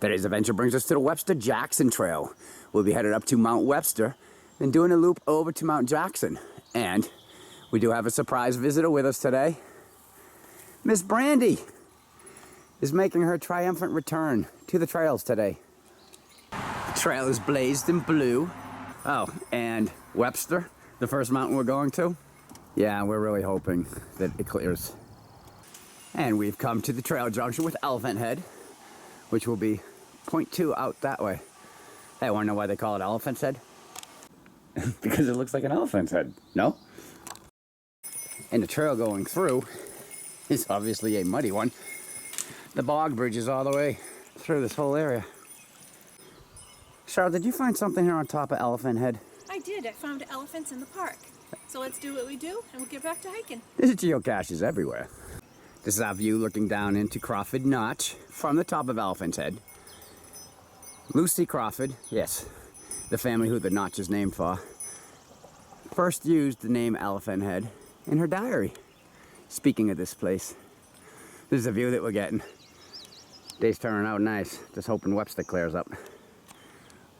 Today's adventure brings us to the Webster Jackson Trail. We'll be headed up to Mount Webster, then doing a loop over to Mount Jackson. And we do have a surprise visitor with us today. Miss Brandi is making her triumphant return to the trails today. The trail is blazed in blue. Oh, and Webster, the first mountain we're going to. Yeah, we're really hoping that it clears. And we've come to the trail junction with Elephant Head, which will be 0.2 out that way. Hey, I want to know why they call it Elephant's Head? Because it looks like an elephant's head, no? And the trail going through is obviously a muddy one. The bog bridge is all the way through this whole area. Charlotte, did you find something here on top of Elephant Head? I did. I found elephants in the park. So let's do what we do and we'll get back to hiking. There's geocaches everywhere. This is our view looking down into Crawford Notch from the top of Elephant's Head. Lucy Crawford, yes, the family who the notch is named for, first used the name Elephant Head in her diary. Speaking of this place, this is the view that we're getting. Day's turning out nice. Just hoping Webster clears up.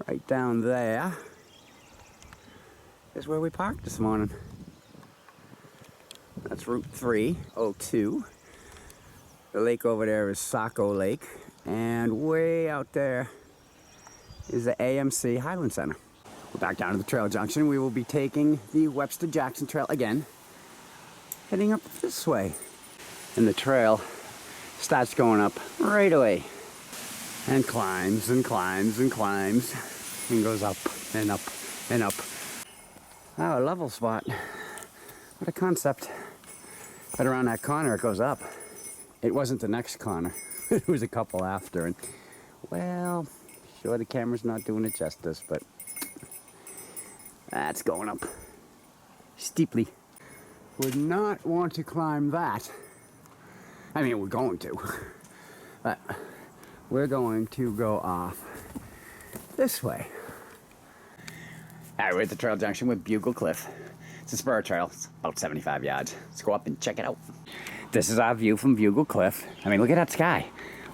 Right down there is where we parked this morning. That's Route 302. The lake over there is Saco Lake, and way out there is the AMC Highland Center. We're back down to the trail junction. We will be taking the Webster Jackson Trail again, heading up this way. And the trail starts going up right away and climbs and climbs and climbs and goes up and up and up. Oh, a level spot. What a concept. But around that corner it goes up. It wasn't the next corner. It was a couple after, and well, sure the camera's not doing it justice, but that's going up steeply. Would not want to climb that. I mean, we're going to, but we're going to go off this way. All right, we're at the trail junction with Bugle Cliff. It's a spur trail. It's about 75 yards. Let's go up and check it out. This is our view from Bugle Cliff. I mean, look at that sky.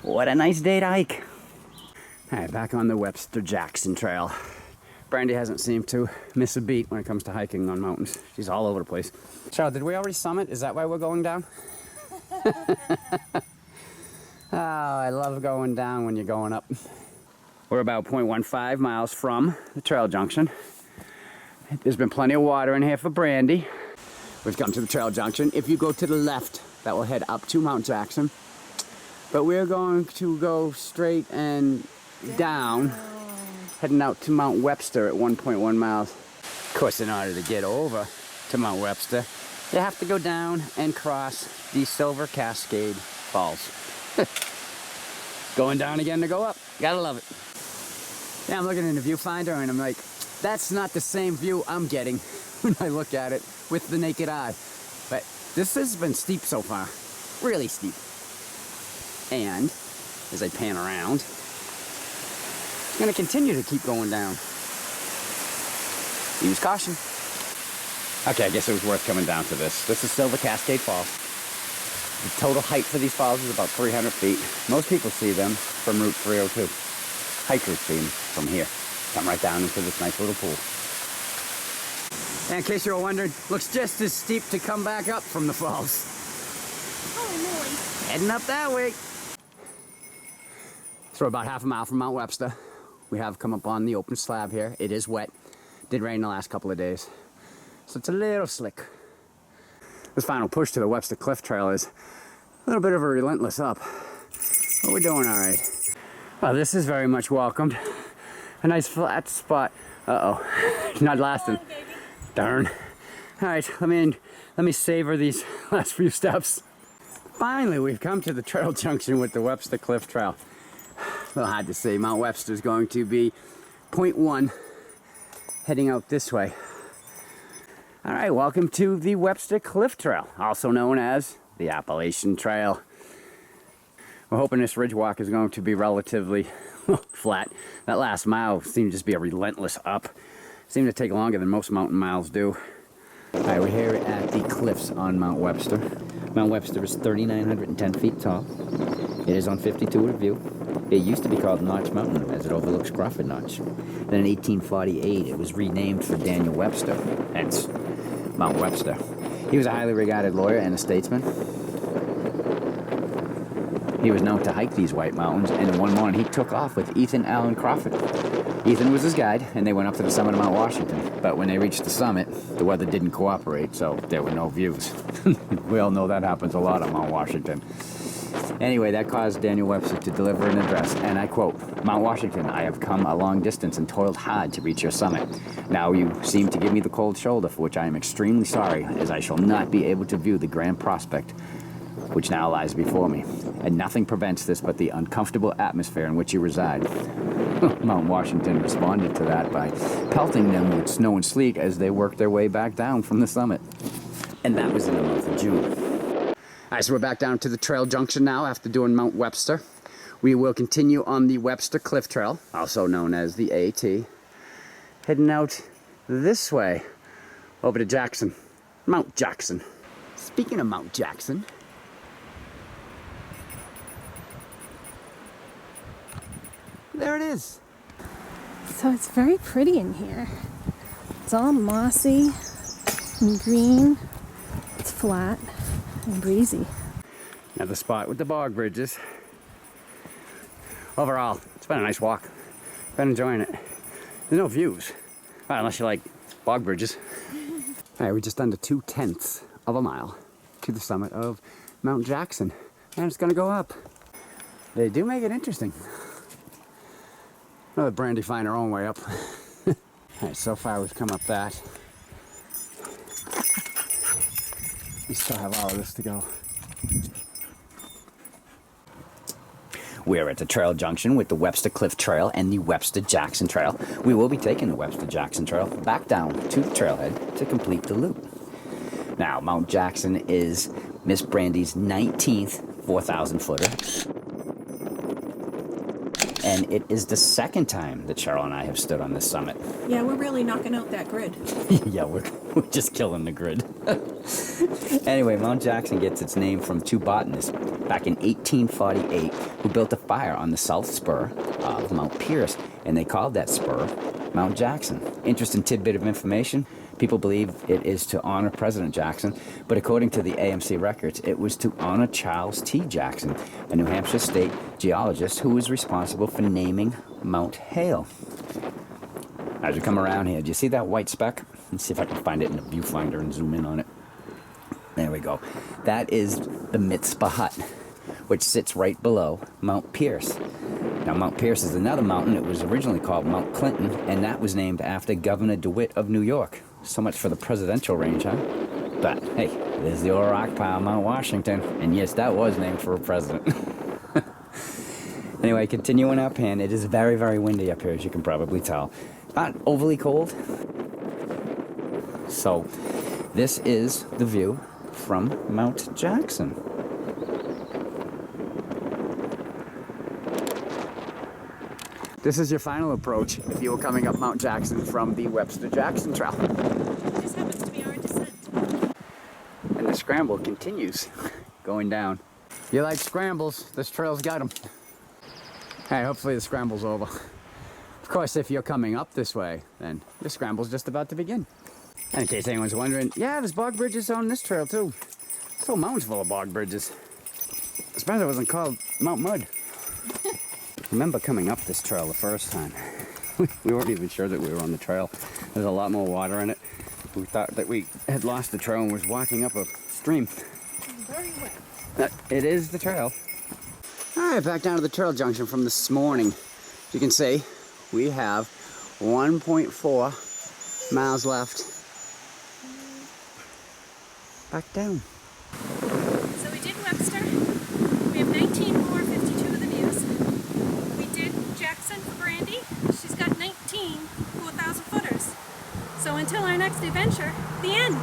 What a nice day to hike. All right, back on the Webster Jackson Trail. Brandi hasn't seemed to miss a beat when it comes to hiking on mountains. She's all over the place. Charlotte, did we already summit? Is that why we're going down? Oh, I love going down when you're going up. We're about 0.15 miles from the trail junction. There's been plenty of water in here for Brandi. We've come to the trail junction. If you go to the left, that will head up to Mount Jackson. But we're going to go straight and down, heading out to Mount Webster at 1.1 miles. Of course, in order to get over to Mount Webster, you have to go down and cross the Silver Cascade Falls. Going down again to go up. Gotta love it. Yeah, I'm looking in the viewfinder and I'm like, that's not the same view I'm getting when I look at it with the naked eye. But this has been steep so far. Really steep. And as I pan around, it's going to continue to keep going down. Use caution. Okay, I guess it was worth coming down to this. This is Silver Cascade Falls. The total height for these falls is about 300 feet. Most people see them from Route 302. Hikers see them from here. Come right down into this nice little pool. And in case you were wondering, looks just as steep to come back up from the falls. Holy moly. Heading up that way. So we're about half a mile from Mount Webster. We have come up on the open slab here. It is wet. Did rain the last couple of days. So it's a little slick. This final push to the Webster Cliff Trail is a little bit of a relentless up. But we're doing all right. Well, this is very much welcomed. A nice flat spot. Uh-oh. Not lasting. Darn. All right, let me savor these last few steps. Finally, we've come to the trail junction with the Webster Cliff Trail. A little hard to see. Mount Webster is going to be 0.1 heading out this way. All right, welcome to the Webster Cliff Trail, also known as the Appalachian Trail. We're hoping this ridge walk is going to be relatively flat. That last mile seemed to just be a relentless up. Seemed to take longer than most mountain miles do. All right, we're here at the cliffs on Mount Webster. Mount Webster is 3,910 feet tall. It is on 52 with view. It used to be called Notch Mountain, as it overlooks Crawford Notch. Then in 1848, it was renamed for Daniel Webster, hence Mount Webster. He was a highly regarded lawyer and a statesman. He was known to hike these White Mountains, and one morning he took off with Ethan Allen Crawford. Ethan was his guide, and they went up to the summit of Mount Washington. But when they reached the summit, the weather didn't cooperate, so there were no views. We all know that happens a lot on Mount Washington. Anyway, that caused Daniel Webster to deliver an address, and I quote, "Mount Washington, I have come a long distance and toiled hard to reach your summit. Now you seem to give me the cold shoulder, for which I am extremely sorry, as I shall not be able to view the grand prospect which now lies before me. And nothing prevents this but the uncomfortable atmosphere in which you reside." Mount Washington responded to that by pelting them with snow and sleet as they worked their way back down from the summit. And that was in the month of June. All right, so we're back down to the trail junction now after doing Mount Webster. We will continue on the Webster Cliff Trail, also known as the AT, heading out this way over to Jackson, Mount Jackson. Speaking of Mount Jackson, there it is. So it's very pretty in here. It's all mossy and green. It's flat and breezy. Now the spot with the bog bridges. Overall, it's been a nice walk. Been enjoying it. There's no views, well, unless you like bog bridges. All right, we're just under 2/10 of a mile to the summit of Mount Jackson, and it's gonna go up. They do make it interesting. I'll let Brandi find her own way up. All right, so far we've come up that. We still have all of this to go. We're at the trail junction with the Webster Cliff Trail and the Webster Jackson Trail. We will be taking the Webster Jackson Trail back down to the trailhead to complete the loop. Now, Mount Jackson is Miss Brandi's 19th 4,000 footer. And it is the second time that Cheryl and I have stood on this summit. Yeah, we're really knocking out that grid. Yeah, we're just killing the grid. Anyway, Mount Jackson gets its name from two botanists back in 1848 who built a fire on the south spur of Mount Pierce, and they called that spur Mount Jackson. Interesting tidbit of information. People believe it is to honor President Jackson, but according to the AMC records, it was to honor Charles T. Jackson, a New Hampshire state geologist who was responsible for naming Mount Hale. As we come around here, do you see that white speck? Let's see if I can find it in the viewfinder and zoom in on it. There we go. That is the Mitzpah Hut, which sits right below Mount Pierce. Now, Mount Pierce is another mountain. It was originally called Mount Clinton, and that was named after Governor DeWitt of New York. So much for the presidential range, huh? But, hey, there's the old rock pile, Mount Washington. And yes, that was named for a president. Anyway, continuing up, and it is very, very windy up here, as you can probably tell. Not overly cold. So, this is the view from Mount Jackson. This is your final approach if you were coming up Mount Jackson from the Webster Jackson Trail. This happens to be our descent. And the scramble continues going down. If you like scrambles, this trail's got them. Hey, hopefully the scramble's over. Of course, if you're coming up this way, then the scramble's just about to begin. And in case anyone's wondering, yeah, there's bog bridges on this trail too. This whole mountain's full of bog bridges. I suppose it wasn't called Mount Mud. Remember coming up this trail the first time. We weren't even sure that we were on the trail. There's a lot more water in it. We thought that we had lost the trail and was walking up a stream. Very wet. It is the trail. All right, back down to the trail junction from this morning. As you can see, we have 1.4 miles left. Back down. So we did Webster. We have 19 more 52 of the views. We did Jackson for Brandi. She's got 19 4,000 footers. So until our next adventure, the end.